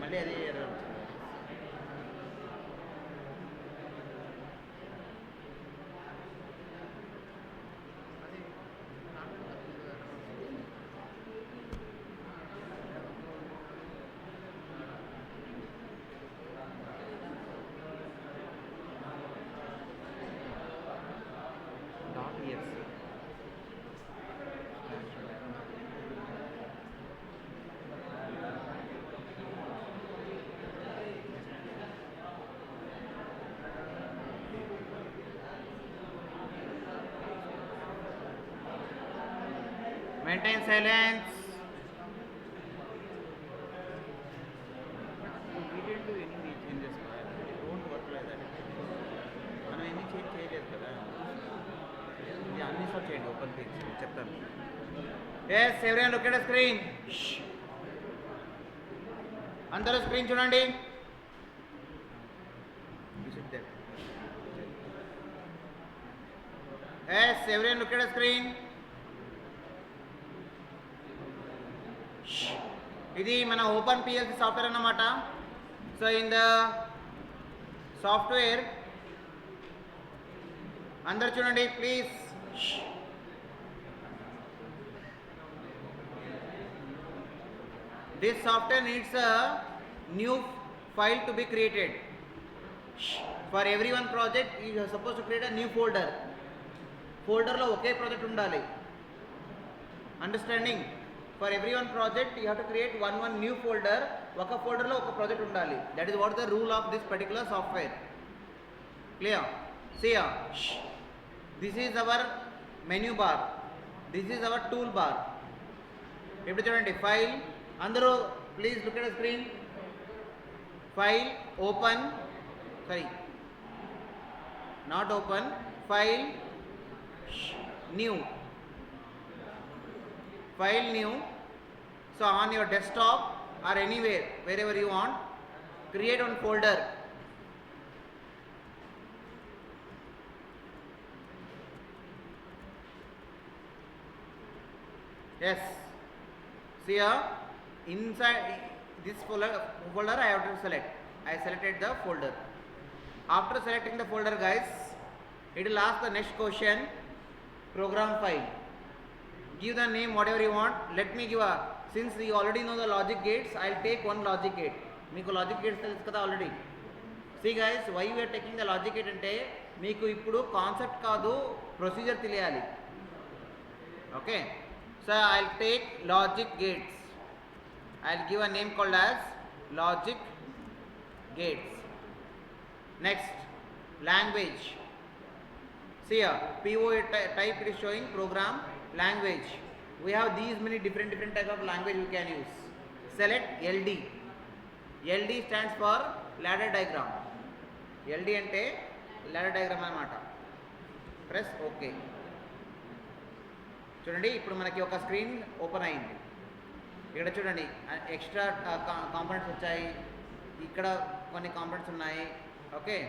మళ్ళీ అదే error వచ్చింది. .exe maintain silence. We didn't do any changes, it won't work like that. మనం ఎన్ని చేంజ్ చేయలేదు కదా. ఇది అన్ఇన్స్టాల్ చేయండి, ఓపెన్ పేజ్ చెప్తాను. ఎస్ ఎవరైనా లుక్ ఎట్ స్క్రీన్. అందరూ స్క్రీన్ చూడండి. ఎస్ ఎవరైనా లుక్ ఎట్ స్క్రీన్. ఇది మన ఓపెన్ పిఎల్సి సాఫ్ట్వేర్ అన్నమాట. సో ఇన్ ద సాఫ్ట్వేర్ అందరు చూడండి please. This software needs a new file to be created. For every one project you are supposed to create a new folder. ఫోల్డర్లో ఒకే project ఉండాలి. Understanding? For every one project you have to create one new folder. ఒక ఫోల్డర్లో ఒక project ఉండాలి. That is what the rule of this particular software. Clear? See this is our menu bar, this is our toolbar. ఇప్పుడు చూడండి file, అందరూ please look at screen. File open, sorry not open, file new, file new. So on your desktop or anywhere wherever you want, create one folder. Yes, see here inside this folder I have to select. I selected the folder. After selecting the folder guys, it will ask the next question, program file. Give the name whatever you want. Let me give a, since you already know the logic gates, I'll take one logic gate. మీకు logic gates తెలుసు కదా already. See guys why you're taking the logic gate అంటే మీకు ఇప్పుడు concept కాదు procedure తెలియాలి. Okay, so I'll take logic gates. I'll give a name called as logic gates. Next language. See here, POA type it is showing program language. We have these many different type of language we can use. Select LD. LD stands for ladder diagram. LD అంటే ladder diagram అన్నమాట. Press okay. చూడండి ఇప్పుడు మనకి ఒక screen open అయింది. ఇక్కడ చూడండి extra components వచ్చాయి, ఇక్కడ కొన్ని కాంపోనెంట్స్ ఉన్నాయి. Okay,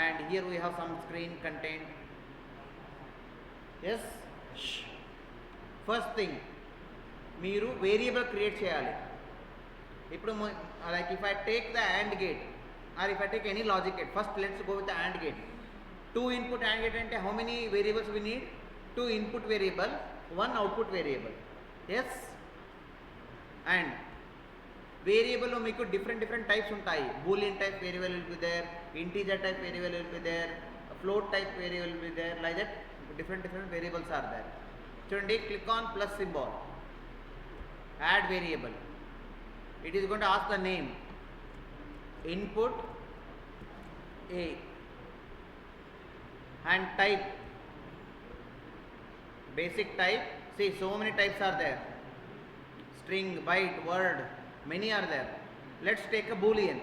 and here we have some screen content. Yes, first thing మీరు వేరియబుల్ క్రియేట్ చేయాలి. ఇప్పుడు like if I take the AND gate or if I take any logic gate, first let's go with the AND gate. 2 input AND gate అంటే how many variables we need? 2 input variable, 1 output variable. Yes, and వేరియబుల్లో మీకు different types ఉంటాయి. Boolean type variable will be there, integer type variable will be there, float type variable will be there, like that different variables are there. చూడండి, click on plus symbol, add variable. It is going to ask the name, input A, and type, basic type. See, so many types are there, string, byte, word, many are there. Let's take a boolean.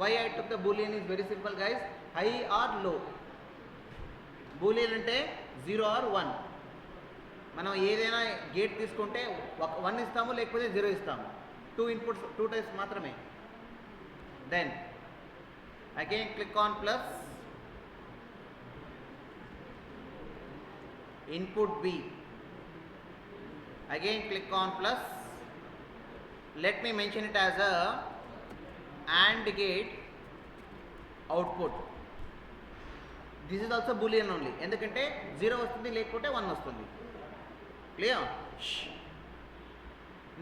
Why I took the boolean is very simple guys, high or low. Boolean అంటే 0 or 1. మనం ఏదైనా gate తీసుకుంటే 1 ఇస్తాము, లేకపోతే 0 ఇస్తాము. 2 inputs, 2 types మాత్రమే. Then again click on plus, input B, again click on plus. Let me mention it as a AND gate output. This is also boolean only. ఎందుకంటే 0 వస్తుంది లేకపోతే 1 వస్తుంది. Clear?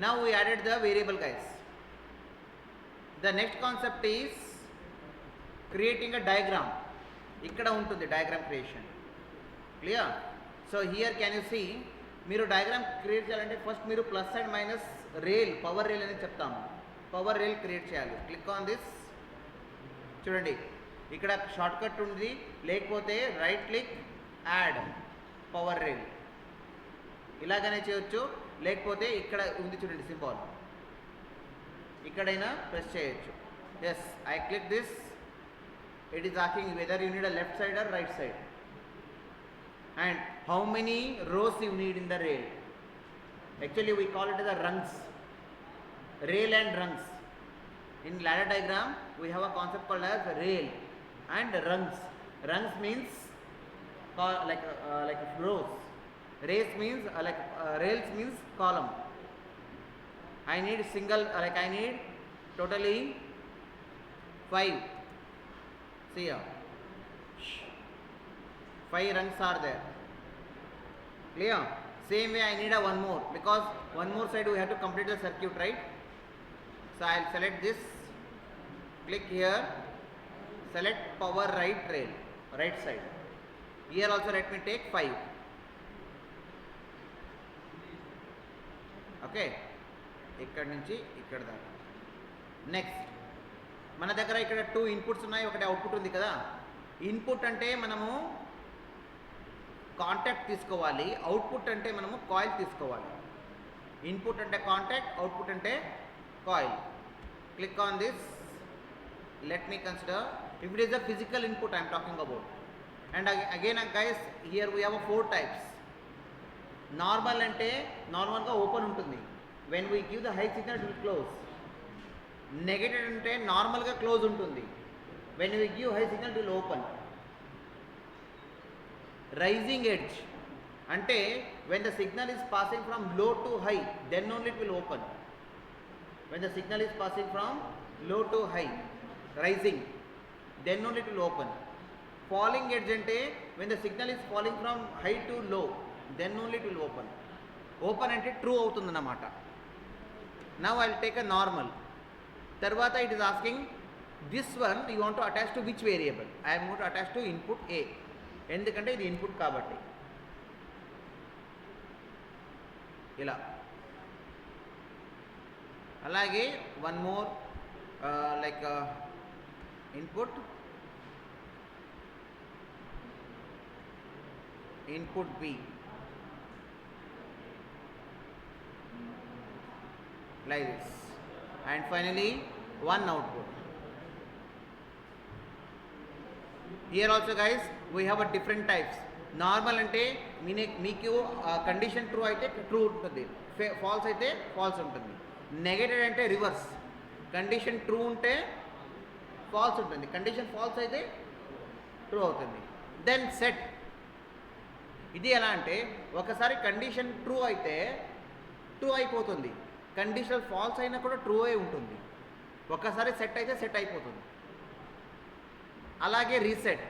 Now we added the variable guys. The next concept is creating a diagram. ఇక్కడ ఉంటుంది diagram creation. Clear? So here can you see, మీరు diagram create చేయాలంటే first మీరు plus and minus rail, power rail అని చెప్తాము. Power rail create చేయాలి. Click on this. చూడండి ఇక్కడ షార్ట్ కట్ ఉంది, లేకపోతే right click add power rail ఇలాగనే చేయొచ్చు, లేకపోతే ఇక్కడ ఉంది చూడండి సింబల్, ఇక్కడైనా ప్రెస్ చేయొచ్చు. Yes, I click this. It is asking whether you need a left side or right side and how many rows you need in the rail. Actually we call it as a rungs, rail and rungs. In ladder diagram we have a concept called as rail and rungs. Rungs means like rows, rails means rails means column. I need single, I need totally 5. See here, 5 rungs are there. Clear? Same way I need a one more, because one more side we have to complete the circuit, right? So I will select this, click here, select power right rail, right side. Here also let me take 5. Okay, ఇక్కడ నుంచి ఇక్కడ దాకా. Next మన దగ్గర ఇక్కడ 2 inputs ఉన్నాయి, ఒకటి output ఉంది కదా. ఇన్పుట్ అంటే మనము కాంటాక్ట్ తీసుకోవాలి, అవుట్పుట్ అంటే మనము కాయిల్ తీసుకోవాలి. ఇన్పుట్ అంటే కాంటాక్ట్, అవుట్పుట్ అంటే coil. Click on this. Let me consider if it is the physical input I'm talking about. And again guys here we have 4 types. Normal అంటే నార్మల్గా ఓపెన్ ఉంటుంది, when we give the high signal it will close. Negative అంటే నార్మల్గా close ఉంటుంది, when we give high signal it will open. Rising edge అంటే when the signal is passing from low to high, then only it will open. When the signal is passing from low to high, rising, then only it will open. Falling edge అంటే when the signal is falling from high to low, then only it will open. Open అంటే true అవుతుంది అన్నమాట. Now I will take a normal. తర్వాత it is asking this one you want to attach to which variable. I am going to attach to input A, ఎందుకంటే ఇది input కాబట్టి. ఇలా అలాగే one more like input B like this, and finally one output. Here also guys we have a different types. Normal అంటే మీకు condition true అయితే true ఉంటుంది, false అయితే ఫాల్స్ ఉంటుంది. నెగటివ్ అంటే రివర్స్, కండిషన్ ట్రూ ఉంటే ఫాల్స్ ఉంటుంది, కండిషన్ ఫాల్స్ అయితే ట్రూ అవుతుంది. Then set. ఇది ఎలా అంటే ఒకసారి కండిషన్ ట్రూ అయితే ట్రూ అయిపోతుంది, కండిషన్ ఫాల్స్ అయినా కూడా ట్రూ అయి ఉంటుంది. ఒకసారి సెట్ అయితే సెట్ అయిపోతుంది. అలాగే రీసెట్,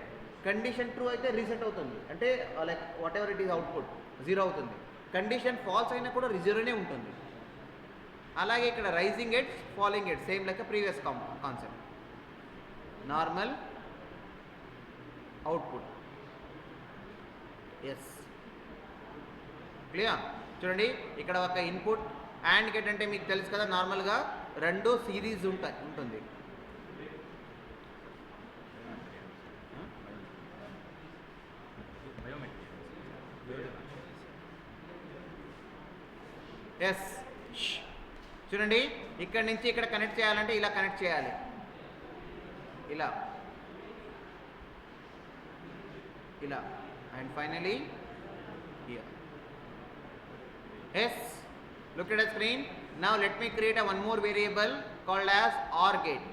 కండిషన్ ట్రూ అయితే రీసెట్ అవుతుంది, అంటే like what ever it is output 0 అవుతుంది. కండిషన్ ఫాల్స్ అయినా కూడా 0నే ఉంటుంది. అలాగే ఇక్కడ rising edge, falling edge, same like previous concept. Normal, output. Yes, clear? చూడండి ఇక్కడ ఒక ఇన్పుట్ అండ్ గేట్ అంటే మీకు తెలుసు కదా, నార్మల్గా 2 సిరీస్ ఉంటుంది. ఎస్, చూడండి ఇక్కడ నుంచి ఇక్కడ కనెక్ట్ చేయాలంటే ఇలా కనెక్ట్ చేయాలి, ఇలా ఇలా, and finally here. Yes, look at the screen. Now let me create a one more variable called as OR gate.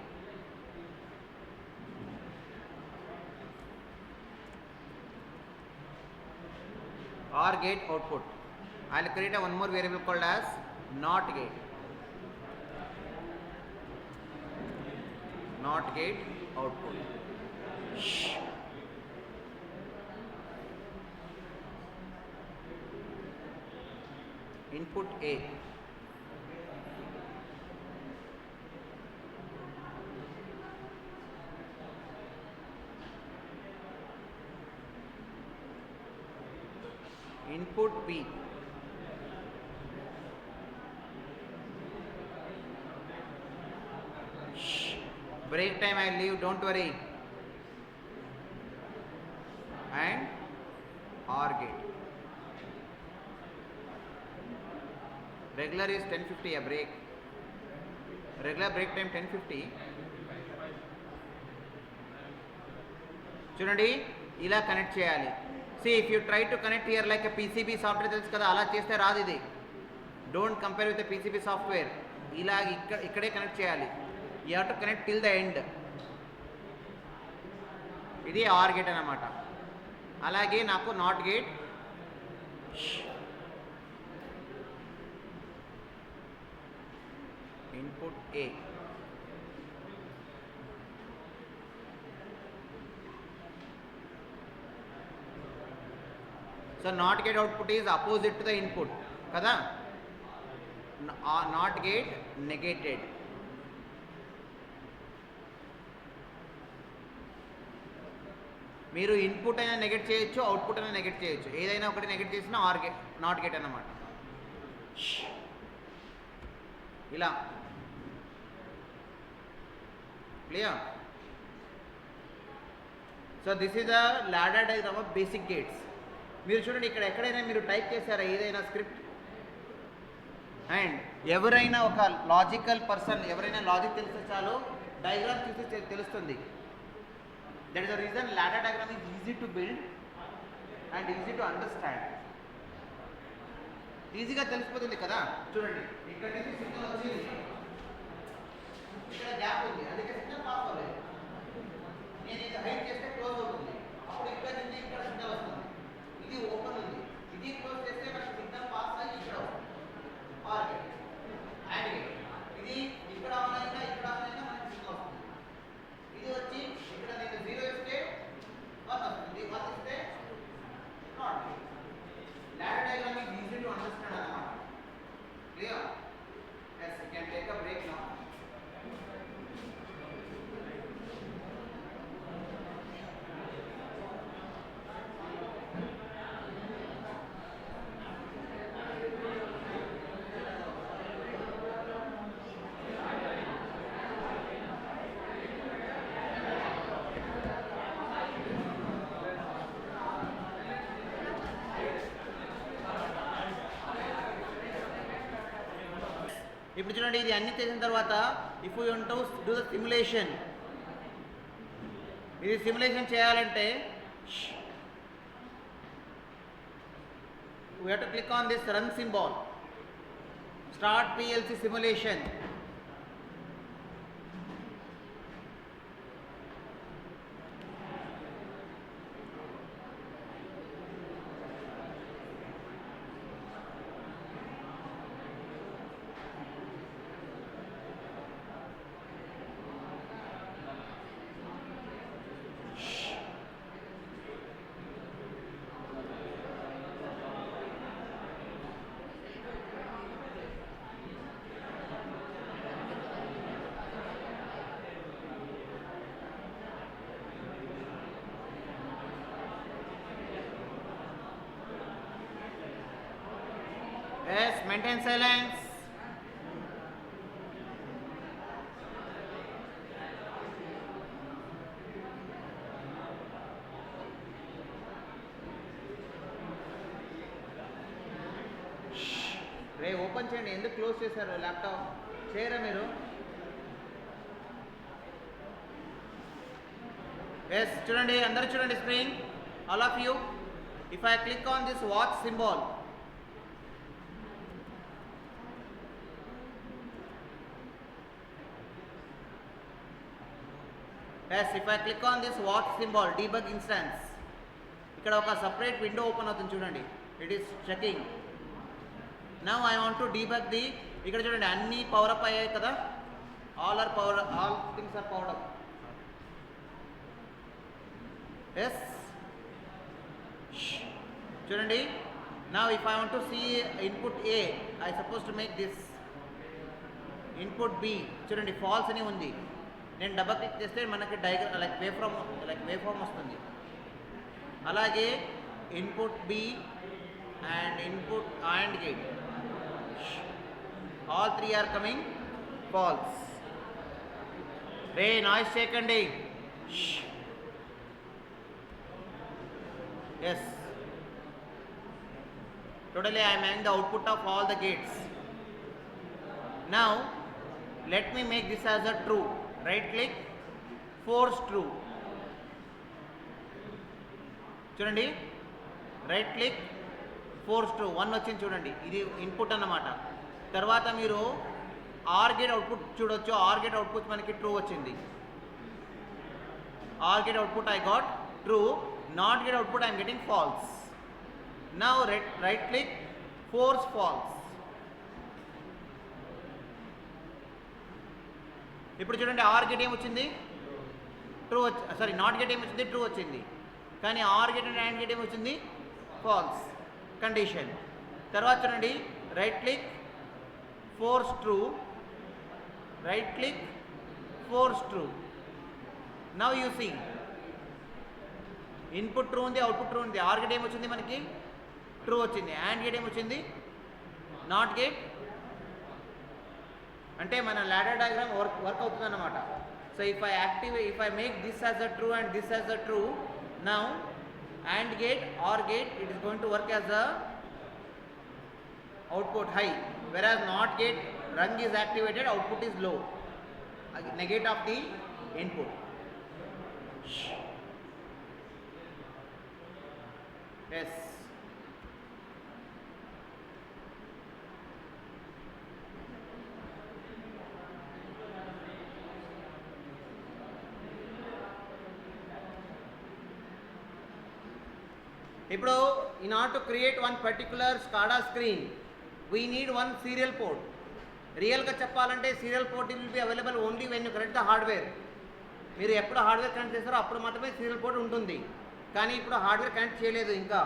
OR gate output. I will create a one more variable called as NOT gate. not gate output. Input A. Input B. Break time I'll leave, don't worry. And OR gate. Regular is 10:50 a break. Regular break time 10:50. చూడండి ఇలా connect చేయాలి. See, if you try to connect here like a PCB software తెలుసు కదా, అలా చేస్తే రాదు ఇది. Don't compare with the PCB software. ఇలా ఇక్కడే కనెక్ట్ చేయాలి. You have to connect till the end. ఇది OR గేట్ అన్నమాట. అలాగే నాకు not gate input A. So not gate output is opposite to the input kada, not gate negated. మీరు input అయినా negate చేయొచ్చు, అవుట్పుట్ అయినా నెగెట్ చేయొచ్చు. ఏదైనా ఒకటి నెగెట్ చేసినా ఆర్ గేట్ నాట్ గేట్ అన్నమాట. ఇలా clear. So this is the ladder diagram of basic gates. మీరు చూడండి, ఇక్కడ ఎక్కడైనా మీరు టైప్ చేశారా ఏదైనా స్క్రిప్ట్, అండ్ ఎవరైనా ఒక లాజికల్ పర్సన్ ఎవరైనా లాజిక్ తెలిస్తే చాలు డయాగ్రామ్ చూసి తెలుస్తుంది. That is the reason ladder diagram is easy to build and easy to understand. ఈజీగా తెలిసిపోతుంది కదా. చూడండి, ఇక్కడ నుంచి సిగ్నల్ వచ్చింది, ఇక్కడ గ్యాప్ ఉంది, అందుకే సిగ్నల్ పాస్ అవ్వలేదు. నేను ఇది హైట్ చేస్తే క్లోజ్ అవుతుంది, అప్పుడు ఇక్కడ నుంచి ఇక్కడ సిగ్నల్ వస్తుంది. ఇది ఓపెన్ ఉంది, ఇది క్లోజ్ చేస్తే మనకి సిగ్నల్ పాస్ అయ్యి ఇక్కడ వస్తుంది. Or gate and gate. ఇది ఇక్కడ ఆన్ అయినా ఇక్కడ ఆన్ అయినా మనకి సిగ్నల్ వస్తుంది. ఇది వచ్చి ఇక్కడ నేను 0 ఇస్తే 1 వస్తుంది, 1 ఇస్తే not gate. Ladder diagram is easy to understand అన్నమాట. Clear? yes, you can take a break now. ఇప్పుడు చూడండి, ఇది అన్ని చేసిన తర్వాత if you want to do the simulation, ఇది సిమ్యులేషన్ చేయాలంటే we have to click on this run symbol, start PLC simulation. Yes, maintain silence. Ray open చేయండి, ఎందుకు క్లోజ్ చేశారు ల్యాప్టాప్? చేయరా మీరు? ఎస్, చూడండి, అందరూ చూడండి screen, all of you. If I click on this watch symbol, yes, if I click on this watch symbol, debug instance, ఇక్కడ ఒక సపరేట్ విండో ఓపెన్ అవుతుంది చూడండి. It is checking. Now I want to debug the, ఇక్కడ చూడండి అన్ని power up అయ్యాయి కదా, all things are power up. Yes. చూడండి. Now if I want to see input A, I supposed to make this input B. చూడండి false అని ఉంది. నేను డబల్ క్లిక్ చేస్తే మనకి డయాగ్రామ్ లైక్ వేవ్ ఫామ్ వస్తుంది. అలాగే input B and input AND gate, all three are coming false. Ray noise చేయకండి. Yes. Totally I am having the output of all the gates. Now let me make this as a true. Right click, force true. చూడండి, right click, force true 1 వచ్చింది. చూడండి ఇది input అన్నమాట. తర్వాత మీరు or gate output చూడొచ్చు. Or gate output మనకి true వచ్చింది. Or gate output I got true. Not gate output I'm getting false. Now right click, force false. ఇప్పుడు చూడండి ఆర్ గేట్ ఏమొచ్చింది, ట్రూ సారీ నాట్ గేట్ ఏమొచ్చింది, ట్రూ వచ్చింది. కానీ or gate and and gate ఏమొచ్చింది, false condition. తర్వాత చూడండి right click, force true, right click, force true. Now you see input true ఉంది, అవుట్పుట్ ట్రూ ఉంది. ఆర్ గేట్ ఏమొచ్చింది మనకి, ట్రూ వచ్చింది. యాండ్ గేట్ ఏమొచ్చింది, నాట్ గేట్. అంటే మన లాడర్ డయాగ్రామ్ వర్క్ అవుతుంది అన్నమాట. So if I make this as a true and this as a true, now AND gate, OR gate, it is going to work as a output high, whereas NOT gate rung is activated, output is low, negate of the input. Yes. ఇప్పుడు in order to create one particular SCADA screen, we need one serial port. రియల్గా చెప్పాలంటే serial port will be available only when you connect the hardware. మీరు ఎప్పుడు hardware connect చేస్తారో అప్పుడు మాత్రమే serial port ఉంటుంది. కానీ ఇప్పుడు హార్డ్వేర్ కనెక్ట్ చేయలేదు ఇంకా.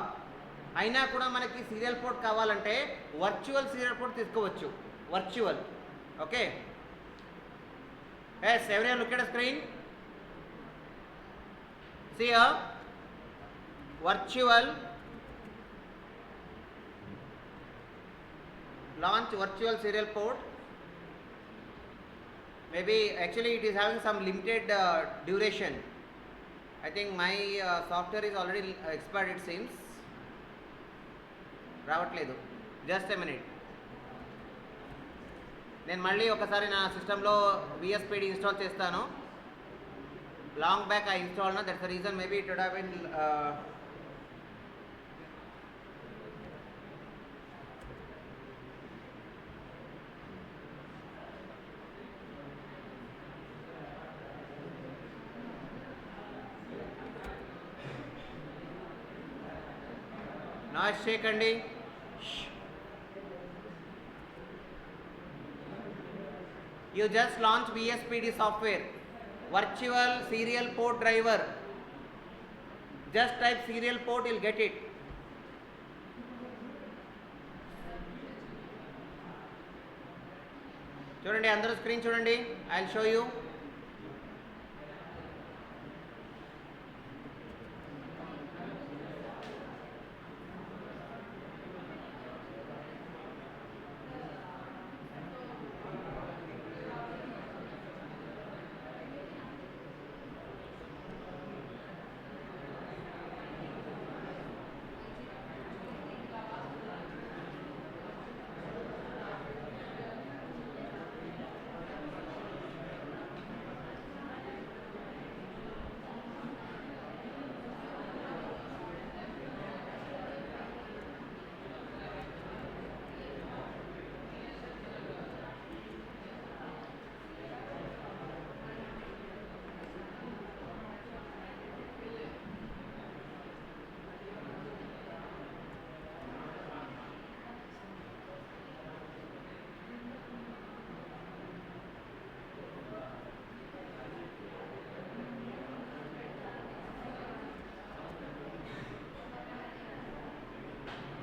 అయినా కూడా మనకి సీరియల్ పోర్ట్ కావాలంటే వర్చువల్ సీరియల్ పోర్ట్ తీసుకోవచ్చు. Virtual. Okay. Yes, everyone look at the screen. See here, virtual, launch virtual serial port. Maybe actually it is having some limited duration. I think my software is already expired, it seems. రావట్లేదు. Just a minute. నేను మళ్ళీ ఒకసారి నా సిస్టంలో VSPD install చేస్తాను. Long back I install నా, that's the reason. Maybe it would have been noise చేయకండి. You just launch VSPD software, virtual serial port driver. Just type serial port, you'll get it. చూడండి, అందరూ screen చూడండి. I will show you.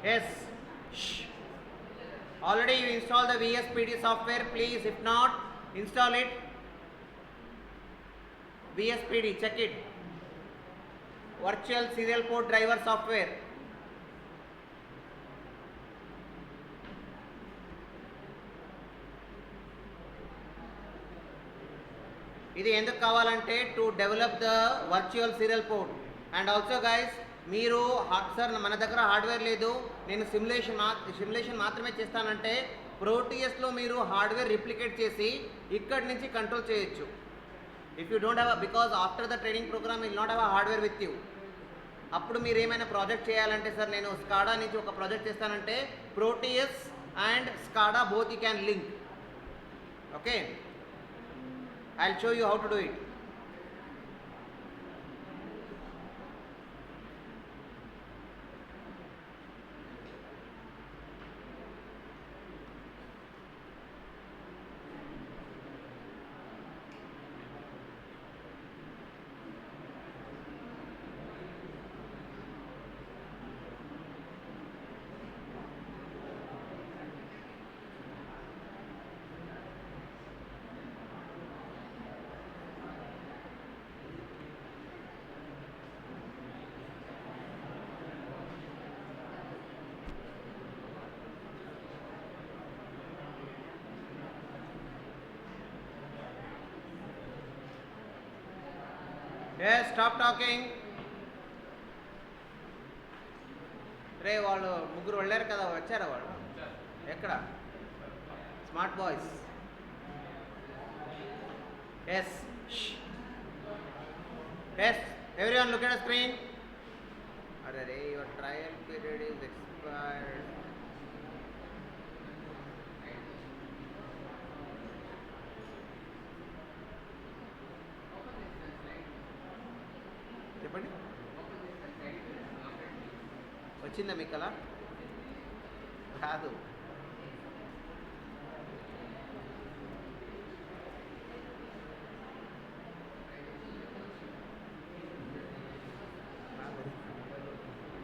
Yes. Shh. Already you installed the VSPD software. Please, if not, install it. VSPD, check it. Virtual Serial Port Driver software. ఇది ఎందుకు కావాలంటే to develop the virtual serial port. And also guys, మీరు sir మన దగ్గర hardware లేదు, నేను simulation మాత్రమే చేస్తానంటే ప్రోటీఎస్లో మీరు హార్డ్వేర్ రిప్లికేట్ చేసి ఇక్కడి నుంచి కంట్రోల్ చేయొచ్చు. If you don't have, because after the training program will not have a hardware with you. అప్పుడు మీరు ఏమైనా ప్రాజెక్ట్ చేయాలంటే సార్ నేను స్కాడా నుంచి ఒక ప్రాజెక్ట్ చేస్తానంటే Proteus and SCADA both you can link. Okay, I'll show you how to do it. Yes, stop talking. రే వాళ్ళు ముగ్గురు వెళ్ళారు కదా, వచ్చారా వాళ్ళు? ఎక్కడ? Smart boys. Yes yes, everyone look at the screen. అరే రే, your trial period is expired. చెప్పండి, వచ్చిందా మీకు అలా? కాదు,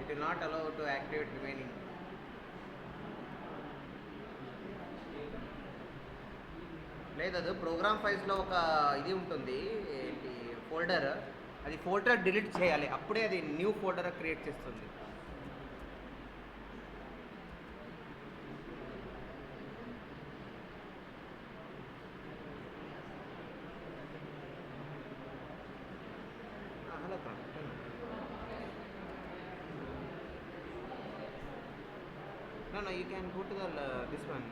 it will not allow to activate remaining. లేదు, అది ప్రోగ్రామ్ ఫైల్స్లో ఒక ఇది ఉంటుంది, ఏంటి ఫోల్డర్, అది ఫోల్డర్ డిలీట్ చేయాలి, అప్పుడే అది న్యూ ఫోల్డర్ క్రియేట్ చేస్తుంది. Hello, no, you can go to the this one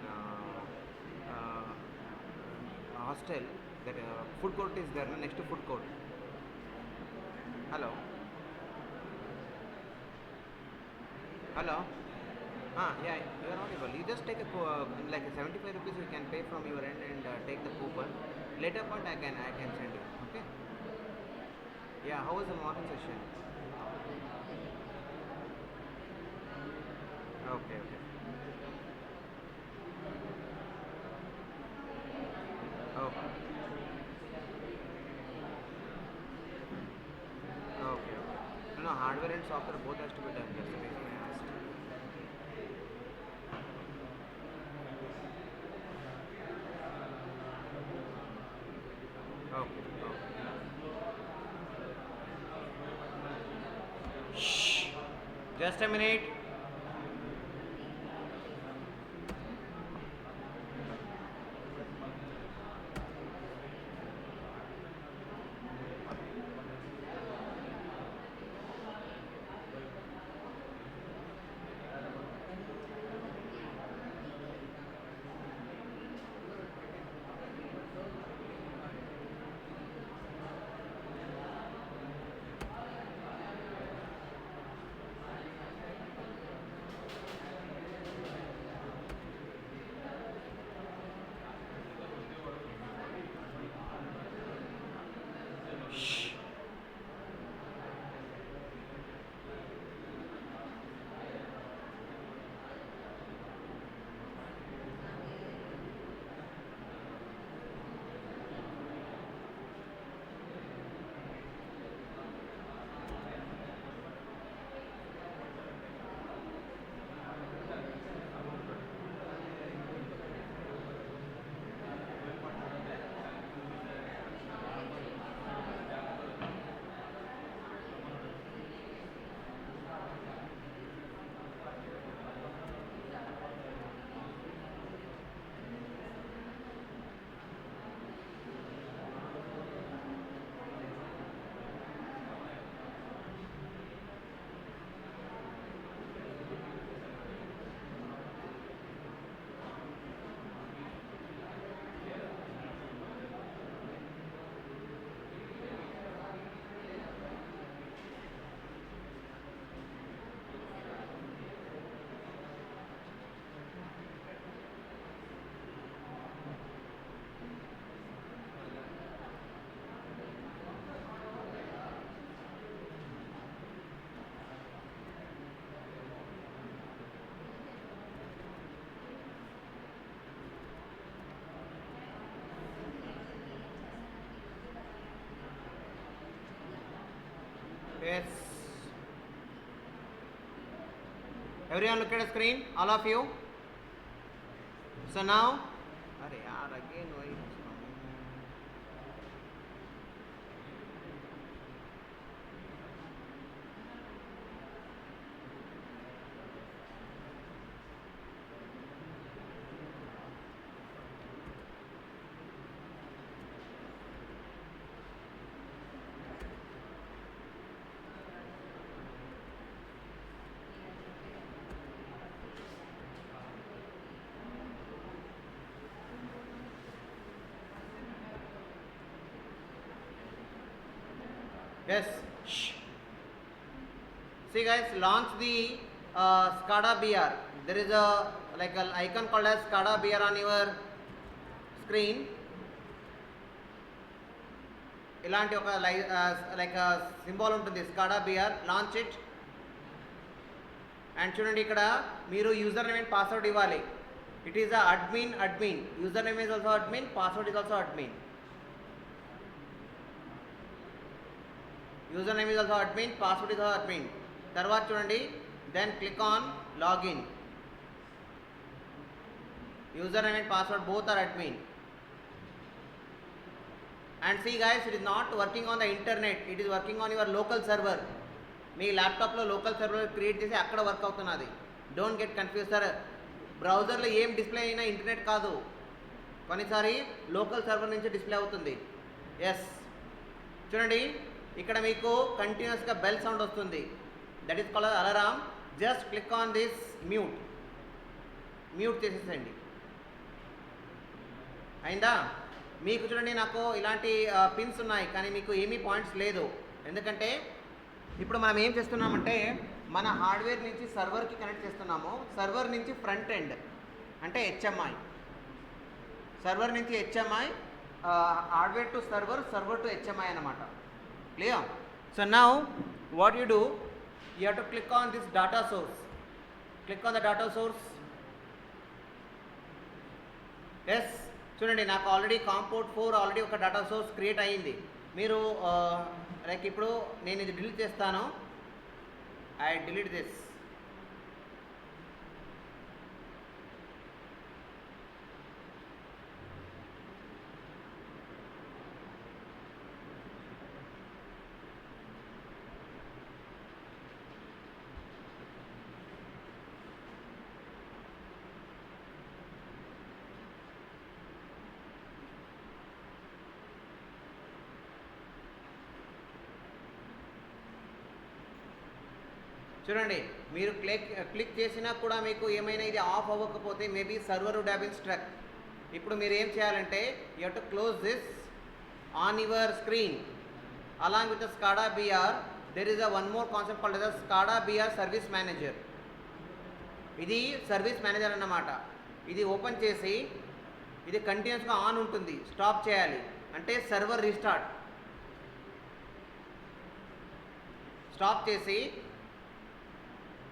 hostel, that food court is there, next to food court. Hello, hello. Yeah, you are audible. You just take like 75 rupees you can pay from your end and take the coupon. Later part I can send you. Okay. Yeah, how was the morning session? Okay. Okay. No, hardware and software both has to be done. That's the reason I asked. Okay. Shh. Just a minute. Yes. Everyone look at the screen, all of you. So now, again why it's coming? Yes. Shh. See guys, launch the SCADA BR. There is a like an icon called as SCADA BR on your screen. ఇలాంటి ఒక like symbol ఉంటుంది SCADA BR. Launch it. And చూడండి ఇక్కడ మీరు user name and password ఇవ్వాలి. It is admin. User name is also admin, password is also admin. User name is also admin, password is also admin. తర్వాత చూడండి, then click on login. User name and password both are admin. And see guys, it is not working on the internet, it is working on your local server. మీ ల్యాప్టాప్లో local server క్రియేట్ చేసి అక్కడ work అవుతున్నది. Don't get confuse sir. బ్రౌజర్లో ఏం display అయినా internet కాదు, కొన్నిసారి లోకల్ సర్వర్ నుంచి డిస్ప్లే అవుతుంది. ఎస్, చూడండి ఇక్కడ మీకు కంటిన్యూస్గా బెల్ సౌండ్ వస్తుంది. That is called alarm. Just click on this mute చేసేసండి. అయిందా? మీకు చూడండి, నాకు ఇలాంటి పిన్స్ ఉన్నాయి కానీ మీకు ఏమీ పాయింట్స్ లేదు. ఎందుకంటే ఇప్పుడు మనం ఏం చేస్తున్నామంటే మన హార్డ్వేర్ నుంచి సర్వర్కి కనెక్ట్ చేస్తున్నాము. సర్వర్ నుంచి ఫ్రంట్ ఎండ్ అంటే హెచ్ఎంఐ, సర్వర్ నుంచి HMI, hardware to server to HMI అన్నమాట. Clear? So now what you do, you have to click on this data source. Click on the data source. Yes, చూడండి నాకు already COM port 4 already ఒక data source create అయ్యింది. మీరు like ఇప్పుడు నేను ఇది delete చేస్తాను. I delete this. చూడండి, మీరు క్లిక్ చేసినా కూడా మీకు ఏమైనా ఇది ఆఫ్ అవ్వకపోతే maybe server would have been struck. ఇప్పుడు మీరు ఏం చేయాలంటే you have to close this on your screen along with the SCADA BR. There is one more concept called as SCADA BR service manager. ఇది service manager అన్నమాట. ఇది open చేసి ఇది కంటిన్యూస్గా ఆన్ ఉంటుంది, స్టాప్ చేయాలి అంటే సర్వర్ రీస్టార్ట్. స్టాప్ చేసి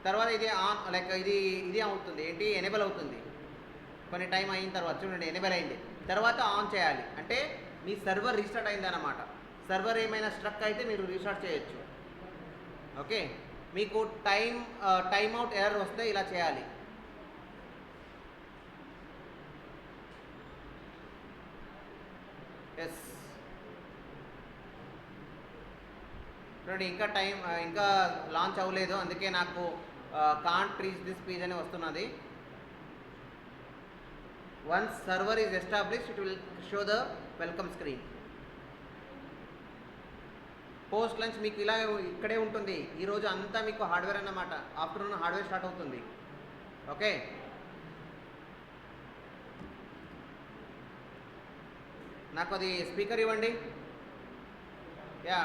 తర్వాత ఇది ఆన్ లైక్ ఇది అవుతుంది, ఏంటి ఎనేబుల్ అవుతుంది. కొన్ని టైం అయిన తర్వాత చూడండి ఎనేబుల్ అయింది. తర్వాత ఆన్ చేయాలి అంటే మీ సర్వర్ రీస్టార్ట్ అయింది అన్నమాట. సర్వర్ ఏమైనా స్ట్రక్ అయితే మీరు రీస్టార్ట్ చేయొచ్చు. ఓకే, మీకు టైమ్ అవుట్ ఎర్రర్ వస్తే ఇలా చేయాలి. ఎస్, చూడండి ఇంకా లాంచ్ అవ్వలేదు, అందుకే నాకు కాంట్ రీచ్ దిస్ పేజ్ అని వస్తున్నది. Once server is established it will show the welcome screen. Post lunch మీకు ఇలా ఇక్కడే ఉంటుంది. ఈరోజు అంతా మీకు హార్డ్వేర్ అన్నమాట. ఆఫ్టర్నూన్ హార్డ్వేర్ స్టార్ట్ అవుతుంది. ఓకే, నాకు అది స్పీకర్ ఇవ్వండి. Yeah,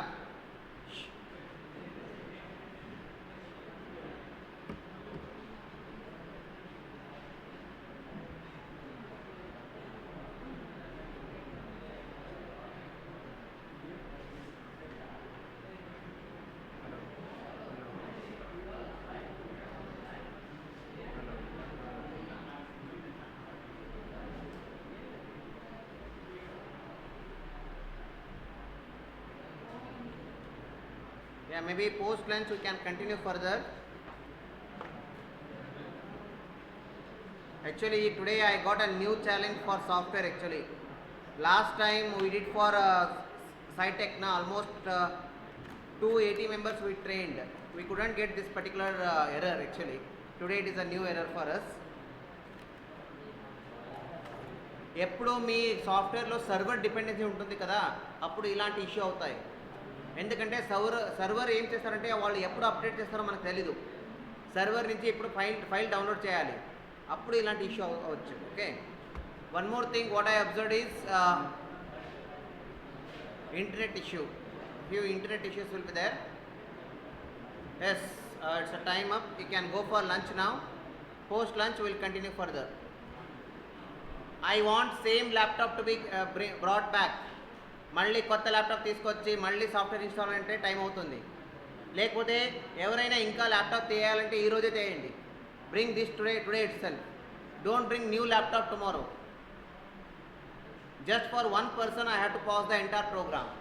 Yeah, maybe post lunch we can continue further. Actually today I got a new challenge for software actually. Last time we did for SciTech now almost 280 members we trained. We couldn't get this particular error actually. Today it is a new error for us. ఎప్పుడు మీ సాఫ్ట్వేర్లో server dependency ఉంటుంది కదా, అప్పుడు ఇలాంటి issue అవుతాయి. ఎందుకంటే server ఏం చేస్తారంటే వాళ్ళు ఎప్పుడు అప్డేట్ చేస్తారో మనకు తెలీదు. సర్వర్ నుంచి ఎప్పుడు ఫైల్ డౌన్లోడ్ చేయాలి, అప్పుడు ఇలాంటి ఇష్యూ అవ్వచ్చు. Okay, one more thing what I observed is internet issue. Few internet issues will be there. Yes, it's a time up. You can go for lunch now. Post lunch will continue further. I want same laptop to be brought back. మళ్ళీ కొత్త laptop తీసుకొచ్చి మళ్ళీ software install అంటే time అవుతుంది. లేకపోతే ఎవరైనా ఇంకా laptop తీయాలంటే ఈరోజే చేయండి. Bring this today itself. Don't bring new laptop tomorrow. Just for one person I have to pause the entire programme.